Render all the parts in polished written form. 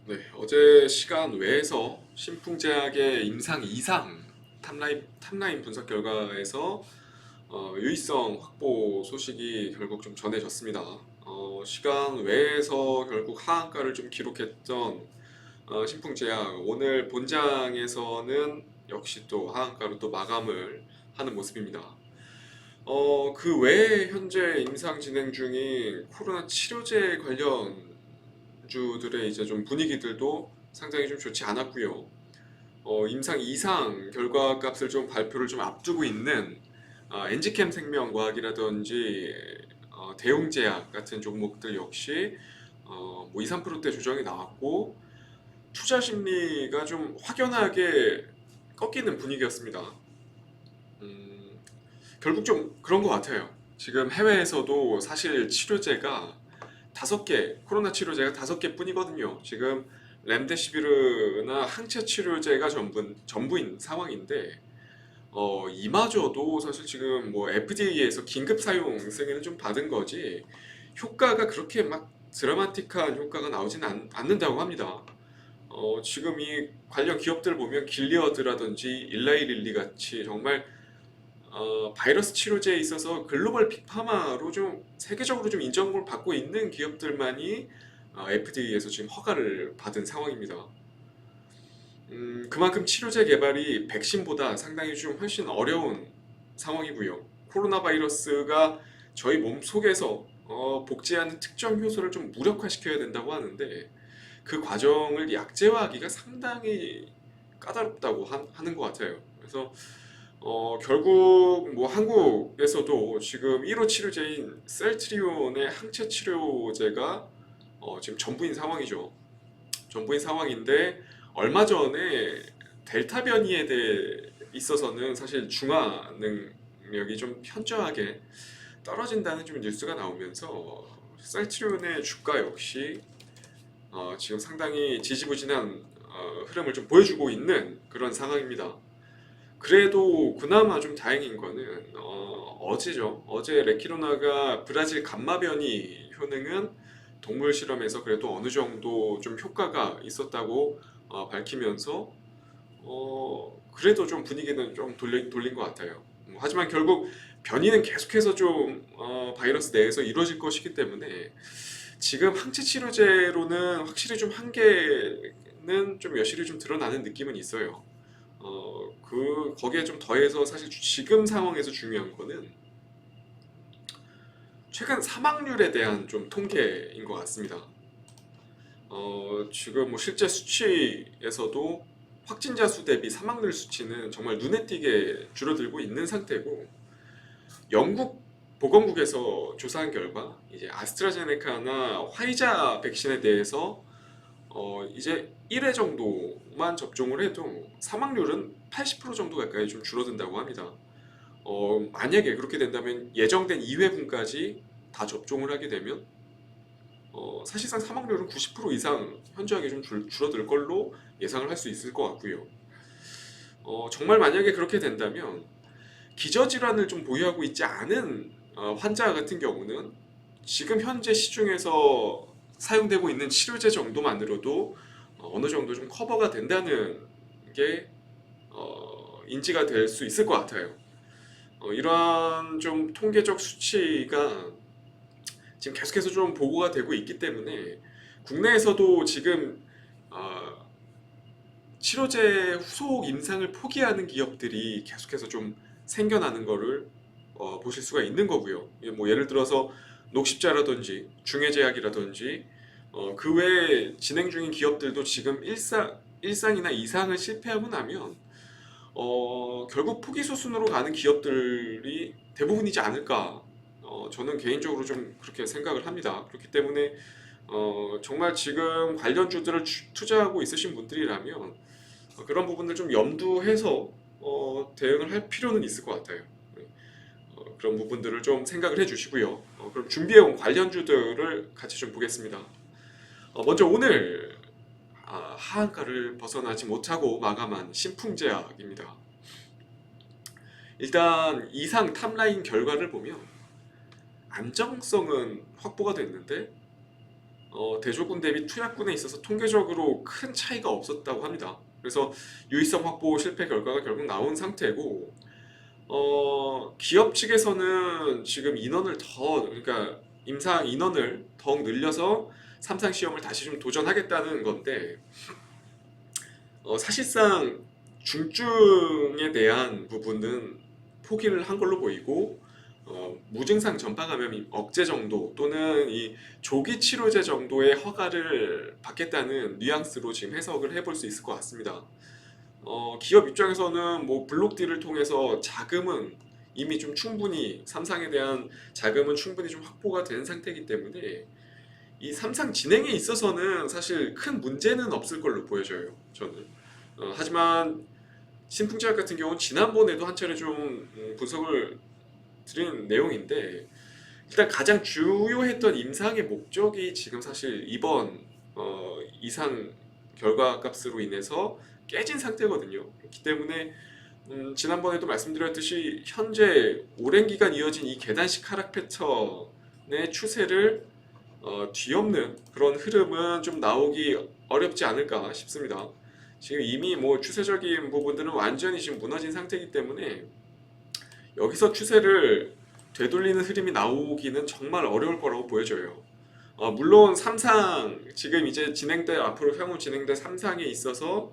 네, 어제 시간 외에서 신풍제약의 임상 이상 탑라인 분석 결과에서 유의성 확보 소식이 결국 좀 전해졌습니다. 시간 외에서 결국 하한가를 좀 기록했던 신풍제약 오늘 본장에서는 역시 또 하한가로 또 마감을 하는 모습입니다. 그 외에 현재 임상 진행 중인 코로나 치료제 관련주들의 이제 좀 분위기들도 상당히 좀 좋지 않았고요. 임상 이상 결과 값을 좀 발표를 좀 앞두고 있는 엔지캠 생명과학이라든지 대웅제약 같은 종목들 역시 뭐 2, 3%대 조정이 나왔고 투자 심리가 좀 확연하게 꺾이는 분위기였습니다. 음, 결국 좀 그런 것 같아요. 지금 해외에서도 사실 치료제가 다섯 개, 코로나 치료제가 다섯 개 뿐이거든요. 지금 렘데시비르나 항체 치료제가 전부인 상황인데, 이마저도 사실 지금 뭐 FDA에서 긴급 사용 승인을 좀 받은 거지, 효과가 그렇게 막 드라마틱한 효과가 나오진 않는다고 합니다. 지금 이 관련 기업들 보면 길리어드라든지 일라이릴리 같이 정말 바이러스 치료제에 있어서 글로벌 빅파마로 좀 세계적으로 좀 인정을 받고 있는 기업들만이 FDA에서 지금 허가를 받은 상황입니다. 그만큼 치료제 개발이 백신보다 상당히 좀 훨씬 어려운 상황이고요. 코로나 바이러스가 저희 몸 속에서 복제하는 특정 효소를 좀 무력화시켜야 된다고 하는데 그 과정을 약제화하기가 상당히 까다롭다고 하는 것 같아요. 그래서 결국 뭐 한국에서도 지금 1호 치료제인 셀트리온의 항체 치료제가 지금 전부인 상황이죠. 전부인 상황인데 얼마 전에 델타 변이에 대해 있어서는 사실 중화 능력이 좀 현저하게 떨어진다는 좀 뉴스가 나오면서 셀트리온의 주가 역시 지금 상당히 지지부진한 흐름을 좀 보여주고 있는 그런 상황입니다. 그래도 그나마 좀 다행인 거는 어제죠. 어제 레키로나가 브라질 감마 변이 효능은 동물 실험에서 그래도 어느 정도 좀 효과가 있었다고 밝히면서 그래도 좀 분위기는 좀 돌린 것 같아요. 하지만 결국 변이는 계속해서 좀 바이러스 내에서 이루어질 것이기 때문에 지금 항체 치료제로는 확실히 좀 한계는 좀 여실히 좀 드러나는 느낌은 있어요. 거기에 좀 더해서 사실 지금 상황에서 중요한 거는 최근 사망률에 대한 좀 통계인 것 같습니다. 지금 뭐 실제 수치에서도 확진자 수 대비 사망률 수치는 정말 눈에 띄게 줄어들고 있는 상태고 영국 보건국에서 조사한 결과 이제 아스트라제네카나 화이자 백신에 대해서 이제 1회 정도만 접종을 해도 사망률은 80% 정도 가까이 좀 줄어든다고 합니다. 만약에 그렇게 된다면 예정된 2회분까지 다 접종을 하게 되면 사실상 사망률은 90% 이상 현저하게 좀 줄어들 걸로 예상을 할 수 있을 것 같고요. 정말 만약에 그렇게 된다면 기저질환을 좀 보유하고 있지 않은 환자 같은 경우는 지금 현재 시중에서 사용되고 있는 치료제 정도만으로도 어느 정도 좀 커버가 된다는 게 인지가 될 수 있을 것 같아요. 이러한 좀 통계적 수치가 지금 계속해서 좀 보고가 되고 있기 때문에 국내에서도 지금 어, 치료제 후속 임상을 포기하는 기업들이 계속해서 좀 생겨나는 거를 보실 수가 있는 거고요. 뭐 예를 들어서 녹십자라든지 중해제약이라든지 그 외에 진행 중인 기업들도 지금 일상이나 이상을 실패하고 나면 결국 포기 수순으로 가는 기업들이 대부분이지 않을까. 저는 개인적으로 좀 그렇게 생각을 합니다. 그렇기 때문에 정말 지금 관련주들을 투자하고 있으신 분들이라면 그런 부분들 좀 염두해서 대응을 할 필요는 있을 것 같아요. 네. 그런 부분들을 좀 생각을 해주시고요. 그럼 준비해온 관련주들을 같이 좀 보겠습니다. 먼저 오늘 하한가를 벗어나지 못하고 마감한 신풍제약입니다. 일단 이상 탑라인 결과를 보면 안정성은 확보가 됐는데 대조군 대비 투약군에 있어서 통계적으로 큰 차이가 없었다고 합니다. 그래서 유의성 확보 실패 결과가 결국 나온 상태고, 기업 측에서는 지금 인원을 그러니까 임상 인원을 더욱 늘려서 삼상 시험을 다시 좀 도전하겠다는 건데, 사실상 중증에 대한 부분은 포기를 한 걸로 보이고, 무증상 전파 감염 억제 정도 또는 이 조기 치료제 정도의 허가를 받겠다는 뉘앙스로 지금 해석을 해볼 수 있을 것 같습니다. 기업 입장에서는 뭐 블록딜을 통해서 자금은 이미 좀 충분히 삼상에 대한 자금은 충분히 좀 확보가 된 상태이기 때문에 이 삼상 진행에 있어서는 사실 큰 문제는 없을 걸로 보여져요. 저는. 하지만 신풍제약 같은 경우는 지난번에도 한 차례 좀 분석을 드린 내용인데, 일단 가장 주요했던 임상의 목적이 지금 사실 이번 이상 결과값으로 인해서 깨진 상태거든요. 그렇기 때문에 지난번에도 말씀드렸듯이 현재 오랜 기간 이어진 이 계단식 하락 패턴의 추세를 뒤엎는 그런 흐름은 좀 나오기 어렵지 않을까 싶습니다. 지금 이미 뭐 추세적인 부분들은 완전히 지금 무너진 상태이기 때문에 여기서 추세를 되돌리는 흐름이 나오기는 정말 어려울 거라고 보여져요. 물론 삼상 지금 이제 앞으로 향후 진행될 삼상에 있어서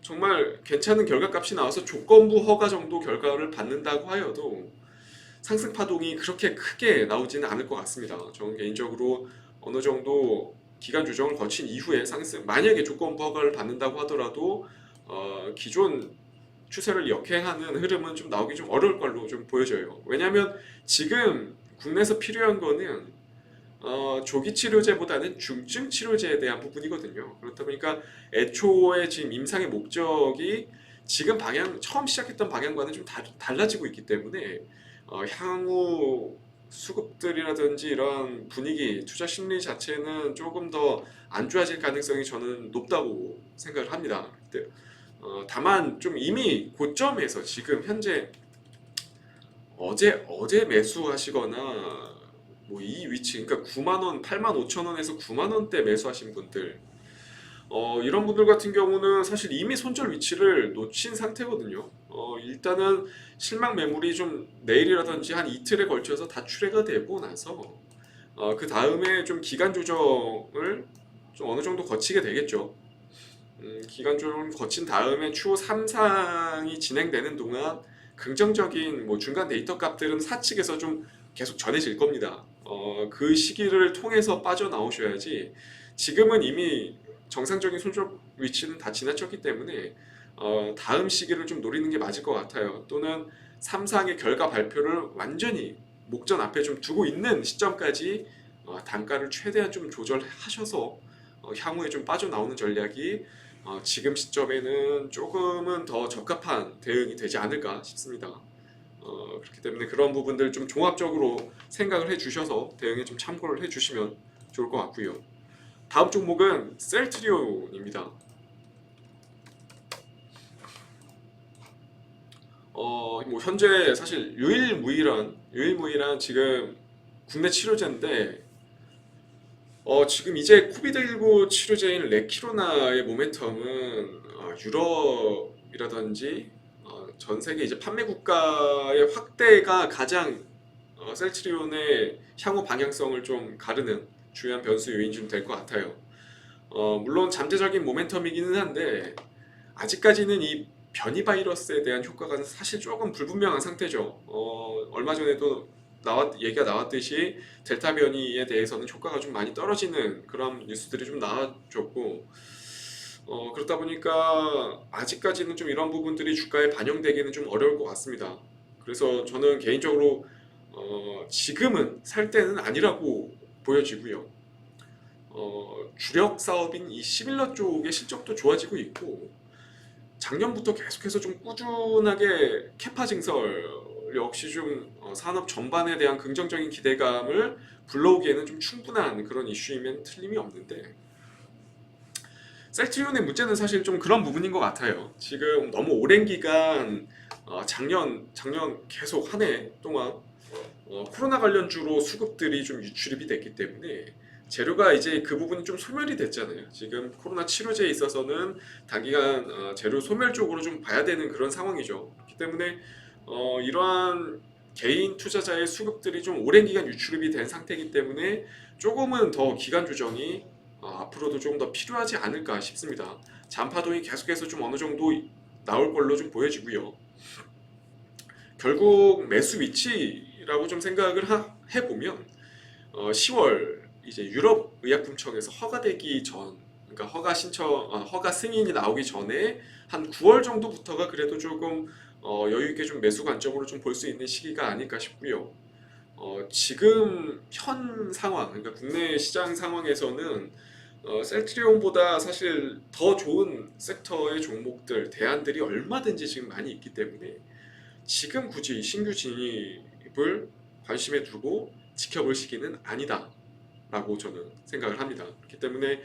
정말 괜찮은 결과값이 나와서 조건부 허가 정도 결과를 받는다고 하여도 상승 파동이 그렇게 크게 나오지는 않을 것 같습니다. 저는 개인적으로 어느 정도 기간 조정을 거친 이후에 만약에 조건부 허가를 받는다고 하더라도 기존 추세를 역행하는 흐름은 좀 나오기 좀 어려울 걸로 좀 보여져요. 왜냐하면 지금 국내에서 필요한 거는 조기 치료제보다는 중증 치료제에 대한 부분이거든요. 그렇다 보니까 애초에 지금 임상의 목적이 지금 처음 시작했던 방향과는 좀 달라지고 있기 때문에 향후 수급들이라든지 이런 분위기, 투자 심리 자체는 조금 더 안 좋아질 가능성이 저는 높다고 생각을 합니다. 다만 좀 이미 고점에서 지금 현재 어제 매수하시거나 뭐 이 위치, 그러니까 9만 원, 8만 5천 원에서 9만 원대 매수하신 분들, 이런 분들 같은 경우는 사실 이미 손절 위치를 놓친 상태거든요. 일단은 실망 매물이 좀 내일이라든지 한 이틀에 걸쳐서 다 출회가 되고 나서 그 다음에 좀 기간 조정을 좀 어느 정도 거치게 되겠죠. 기간 조정을 거친 다음에 추후 3상이 진행되는 동안 긍정적인 뭐 중간 데이터 값들은 사측에서 좀 계속 전해질 겁니다. 그 시기를 통해서 빠져나오셔야지, 지금은 이미 정상적인 손절 위치는 다 지나쳤기 때문에 다음 시기를 좀 노리는 게 맞을 것 같아요. 또는 3상의 결과 발표를 완전히 목전 앞에 좀 두고 있는 시점까지 단가를 최대한 좀 조절하셔서 향후에 좀 빠져나오는 전략이 지금 시점에는 조금은 더 적합한 대응이 되지 않을까 싶습니다. 그렇기 때문에 그런 부분들 좀 종합적으로 생각을 해주셔서 대응에 좀 참고를 해주시면 좋을 것 같고요. 다음 종목은 셀트리온입니다. 뭐 현재 사실 유일무이한 지금 국내 치료제인데, 지금 이제 코비드19 치료제인 레키로나의 모멘텀은 유럽이라든지 전 세계 이제 판매 국가의 확대가 가장 셀트리온의 향후 방향성을 좀 가르는 중요한 변수 요인 좀 될 것 같아요. 물론 잠재적인 모멘텀이기는 한데 아직까지는 이 변이 바이러스에 대한 효과가 사실 조금 불분명한 상태죠. 얼마 전에도 얘기가 나왔듯이 델타 변이에 대해서는 효과가 좀 많이 떨어지는 그런 뉴스들이 좀 나와줬고, 그렇다 보니까 아직까지는 좀 이런 부분들이 주가에 반영되기는 좀 어려울 것 같습니다. 그래서 저는 개인적으로 지금은 살 때는 아니라고 보여지고요. 주력 사업인 이 시밀러 쪽의 실적도 좋아지고 있고, 작년부터 계속해서 좀 꾸준하게 캐파 증설 역시 좀 산업 전반에 대한 긍정적인 기대감을 불러오기에는 좀 충분한 그런 이슈이면 틀림이 없는데, 셀트리온의 문제는 사실 좀 그런 부분인 것 같아요. 지금 너무 오랜 기간 작년 계속 한 해 동안 코로나 관련주로 수급들이 좀 유출입이 됐기 때문에 재료가 이제 그 부분이 좀 소멸이 됐잖아요. 지금 코로나 치료제에 있어서는 단기간 재료 소멸 쪽으로 좀 봐야 되는 그런 상황이죠. 그렇기 때문에 이러한 개인 투자자의 수급들이 좀 오랜 기간 유출입이 된 상태이기 때문에 조금은 더 기간 조정이 앞으로도 조금 더 필요하지 않을까 싶습니다. 잔파동이 계속해서 좀 어느 정도 나올 걸로 좀 보여지고요. 결국 매수 위치라고 좀 생각을 해보면 10월 이제 유럽 의약품청에서 허가되기 전, 그러니까 허가 승인이 나오기 전에 한 9월 정도부터가 그래도 조금 여유 있게 좀 매수 관점으로 좀 볼 수 있는 시기가 아닐까 싶고요. 지금 현 상황, 그러니까 국내 시장 상황에서는 셀트리온보다 사실 더 좋은 섹터의 종목들, 대안들이 얼마든지 지금 많이 있기 때문에 지금 굳이 신규 진입을 관심에 두고 지켜볼 시기는 아니다 라고 저는 생각을 합니다. 그렇기 때문에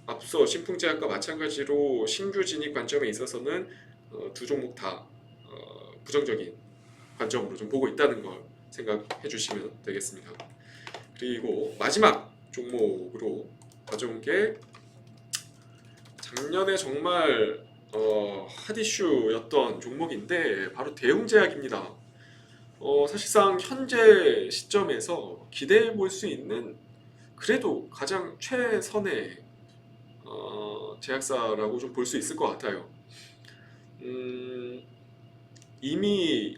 앞서 신풍제약과 마찬가지로 신규 진입 관점에 있어서는 두 종목 다 부정적인 관점으로 좀 보고 있다는 걸 생각해 주시면 되겠습니다. 그리고 마지막 종목으로 가져온 게 작년에 정말 핫 이슈였던 종목인데 바로 대웅제약입니다. 사실상 현재 시점에서 기대해 볼 수 있는 그래도 가장 최선의 제약사라고 좀 볼 수 있을 것 같아요. 이미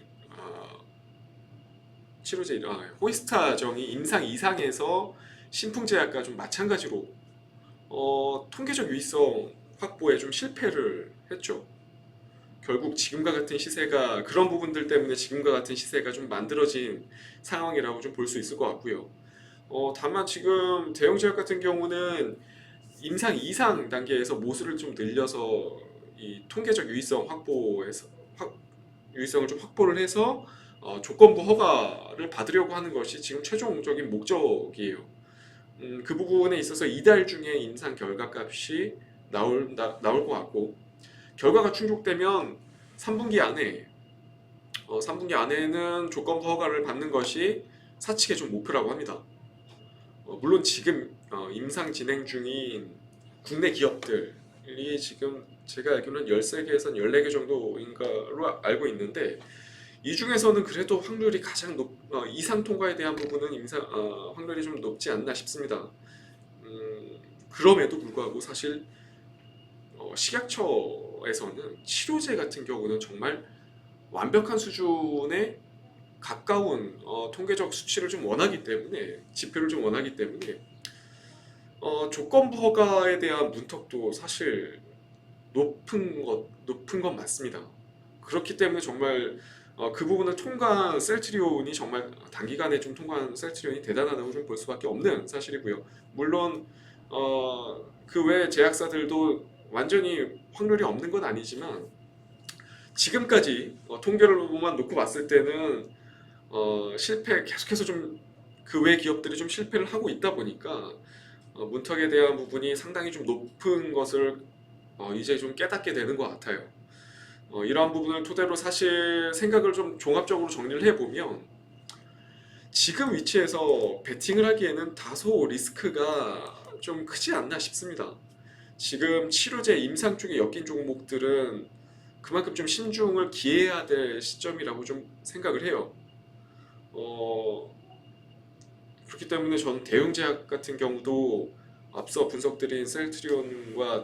치료제 호이스타정이 임상 이상에서 신풍제약과 좀 마찬가지로 통계적 유의성 확보에 좀 실패를 했죠. 결국 지금과 같은 시세가 그런 부분들 때문에 지금과 같은 시세가 좀 만들어진 상황이라고 좀 볼 수 있을 것 같고요. 다만 지금 대형제약 같은 경우는 임상 이상 단계에서 모수를 좀 늘려서 이 통계적 유의성을 좀 확보를 해서 조건부 허가를 받으려고 하는 것이 지금 최종적인 목적이에요. 그 부분에 있어서 이달 중에 임상 결과값이 나올 것 같고 결과가 충족되면 3분기 안에는 조건부 허가를 받는 것이 사측의 좀 목표라고 합니다. 물론 지금 임상 진행 중인 국내 기업들이 지금 제가 알기로는 13개에서 14개 정도인가로 알고 있는데 이 중에서는 그래도 확률이 가장 이상 통과에 대한 부분은 확률이 좀 높지 않나 싶습니다. 그럼에도 불구하고 사실 식약처에서는 치료제 같은 경우는 정말 완벽한 수준에 가까운 통계적 수치를 좀 원하기 때문에 지표를 좀 원하기 때문에 조건부 허가에 대한 문턱도 사실 높은 건 맞습니다. 그렇기 때문에 정말 그 부분을 통과한 셀트리온이 정말 단기간에 좀 통과한 셀트리온이 대단하다고 좀 볼 수밖에 없는 사실이고요. 물론 그 외 제약사들도 완전히 확률이 없는 건 아니지만 지금까지 통계로만 놓고 봤을 때는 계속해서 좀 그 외 기업들이 좀 실패를 하고 있다 보니까 문턱에 대한 부분이 상당히 좀 높은 것을 이제 좀 깨닫게 되는 것 같아요. 이러한 부분을 토대로 사실 생각을 좀 종합적으로 정리를 해보면 지금 위치에서 베팅을 하기에는 다소 리스크가 좀 크지 않나 싶습니다. 지금 치료제 임상 쪽에 엮인 종목들은 그만큼 좀 신중을 기해야 될 시점이라고 좀 생각을 해요. 그렇기 때문에 저는 대웅제약 같은 경우도 앞서 분석드린 셀트리온과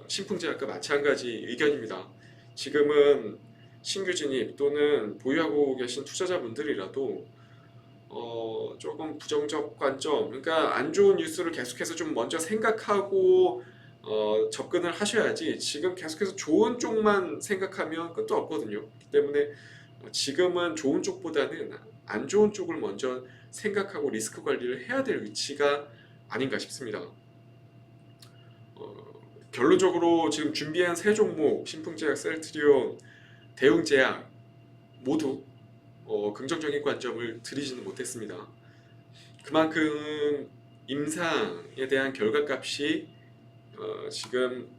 신풍제약과 마찬가지 의견입니다. 지금은 신규 진입 또는 보유하고 계신 투자자분들이라도 조금 부정적 관점, 그러니까 안 좋은 뉴스를 계속해서 좀 먼저 생각하고 접근을 하셔야지 지금 계속해서 좋은 쪽만 생각하면 끝도 없거든요. 그렇기 때문에 지금은 좋은 쪽보다는 안 좋은 쪽을 먼저 생각하고 리스크 관리를 해야 될 위치가 아닌가 싶습니다. 결론적으로 지금 준비한 세 종목 신풍제약, 셀트리온, 대웅제약 모두 긍정적인 관점을 드리지는 못했습니다. 그만큼 임상에 대한 결과값이 지금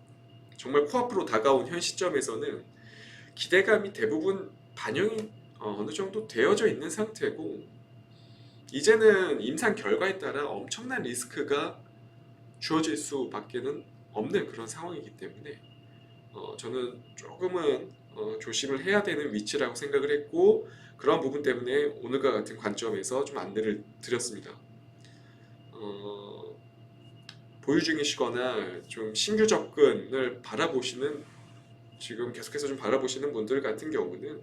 정말 코앞으로 다가온 현 시점에서는 기대감이 대부분 반영이 어느 정도 되어져 있는 상태고 이제는 임상 결과에 따라 엄청난 리스크가 주어질 수밖에는 없는 그런 상황이기 때문에 저는 조금은 조심을 해야 되는 위치라고 생각을 했고 그런 부분 때문에 오늘과 같은 관점에서 좀 안내를 드렸습니다. 보유 중이시거나 좀 신규 접근을 바라보시는 지금 계속해서 좀 바라보시는 분들 같은 경우는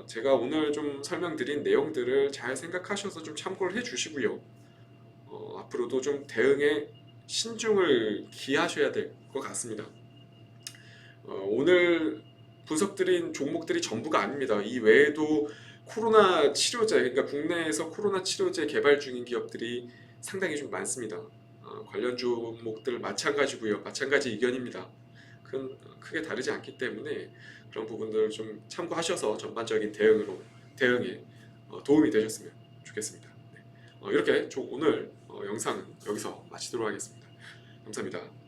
제가 오늘 좀 설명드린 내용들을 잘 생각하셔서 좀 참고를 해주시고요. 앞으로도 좀 대응에 신중을 기하셔야 될 것 같습니다. 오늘 분석드린 종목들이 전부가 아닙니다. 이 외에도 코로나 치료제, 그러니까 국내에서 코로나 치료제 개발 중인 기업들이 상당히 좀 많습니다. 관련 종목들 마찬가지고요. 마찬가지 의견입니다. 크게 다르지 않기 때문에 그런 부분들을 좀 참고하셔서 전반적인 대응에 도움이 되셨으면 좋겠습니다. 네. 이렇게 오늘 영상은 여기서 마치도록 하겠습니다. 감사합니다.